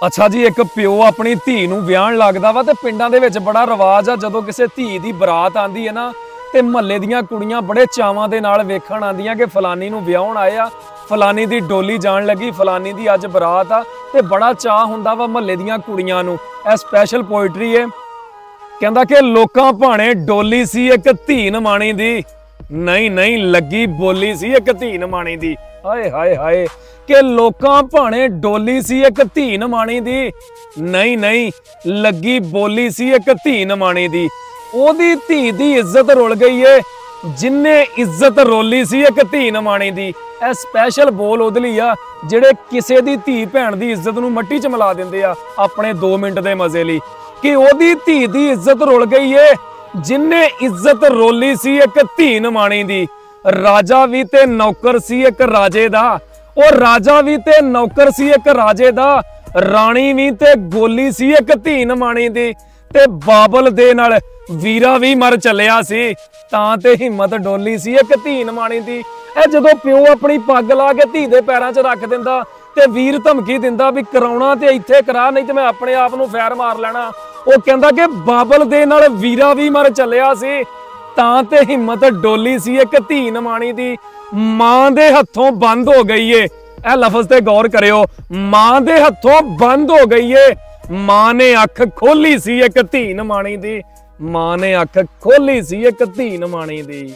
अच्छा जी, एक प्यो अपनी धी नूं विआहण लगदा वा ते पिंडां दे विच बड़ा रिवाज आ। जदों किसे धी दी बरात आंदी है ना ते महल्ले दीयां कुड़ियां बड़े चावां दे नाल वेखण आंदियां कि फलानी नूं विआहण आए आ, फलानी दी डोली जाण लगी, फलानी दी अज बरात आ ते बड़ा चाह हुंदा वा महल्ले दीयां कुड़ियां नूं। इह स्पैशल पोइट्री है, कहंदा कि लोकां भाणे डोली सी एक धी नमाणी दी, नहीं नहीं लगी बोली सी एक धी नमाणी दी। हाय हाय हाय, कि लोकां भाणे डोली सी एक धी नमाणी दी, नहीं नहीं लगी बोली सी एक धी नमाणी दी। ओदी धी दी इज्जत रुल गई है, जिन्ने इज्जत रोली सी एक धी नमाणी दी। ਇਹ स्पैशल बोल ਉਹਦੇ ਲਈ ਆ ਜਿਹੜੇ ਕਿਸੇ ਦੀ ਧੀ ਭੈਣ ਦੀ ਇੱਜ਼ਤ ਨੂੰ ਮੱਟੀ 'ਚ ਮਿਲਾ ਦਿੰਦੇ ਆ ਆਪਣੇ 2 ਮਿੰਟ ਦੇ ਮਜ਼ੇ ਲਈ, ਕਿ ਉਹਦੀ ਧੀ ਦੀ ਇੱਜ਼ਤ ਰੁਲ ਗਈ ਏ ਜਿੰਨੇ ਇੱਜ਼ਤ ਰੋਲੀ ਸੀ ਇੱਕ ਧੀ ਨਮਾਣੀ ਦੀ। ਰਾਜਾ ਵੀ ਤੇ ਨੌਕਰ ਸੀ ਇੱਕ ਰਾਜੇ ਦਾ, ਉਹ ਰਾਜਾ ਵੀ ਤੇ ਨੌਕਰ ਸੀ ਇੱਕ ਰਾਜੇ ਦਾ, ਰਾਣੀ ਵੀ ਤੇ ਗੋਲੀ ਸੀ ਇੱਕ ਧੀ ਨਮਾਣੀ ਦੀ। ਤੇ ਬਾਬਲ ਦੇ ਨਾਲ ਵੀਰਾ ਵੀ ਮਰ ਚੱਲਿਆ ਸੀ, ਤਾਂ ਤੇ ਹਿੰਮਤ ਡੋਲੀ ਸੀ ਇੱਕ ਧੀ ਨਮਾਣੀ ਦੀ। ਇਹ ਜਦੋਂ ਪਿਓ ਆਪਣੀ ਪੱਗ ਲਾ ਕੇ ਧੀ ਦੇ ਪੈਰਾਂ 'ਚ ਰੱਖ ਦਿੰਦਾ ਤੇ ਵੀਰ ਧਮਕੀ ਦਿੰਦਾ ਵੀ ਕਰਾਉਣਾ ਤੇ ਇੱਥੇ ਕਰਾ, ਨਹੀਂ ਤੇ ਮੈਂ ਆਪਣੇ ਆਪ ਨੂੰ ਫੈਰ ਮਾਰ ਲੈਣਾ। ਉਹ ਕਹਿੰਦਾ ਕਿ ਬਾਬਲ ਦੇ ਨਾਲ ਵੀਰਾ ਵੀ ਮਰ ਚੱਲਿਆ ਸੀ, ਤਾਂ ਤੇ ਹਿੰਮਤ ਡੋਲੀ ਸੀ ਇੱਕ ਧੀ ਨਮਾਣੀ ਦੀ। ਮਾਂ ਦੇ ਹੱਥੋਂ ਬੰਦ ਹੋ ਗਈ ਏ, ਇਹ ਲਫ਼ਜ਼ ਤੇ ਗੌਰ ਕਰਿਓ, ਮਾਂ ਦੇ ਹੱਥੋਂ ਬੰਦ ਹੋ ਗਈ ਏ, ਮਾਂ ਨੇ ਅੱਖ ਖੋਲੀ ਸੀ ਇੱਕ ਧੀ ਨਮਾਣੀ ਦੀ, ਮਾਂ ਨੇ ਅੱਖ ਖੋਲੀ ਸੀ ਇੱਕ ਧੀ ਨਮਾਣੀ ਦੀ।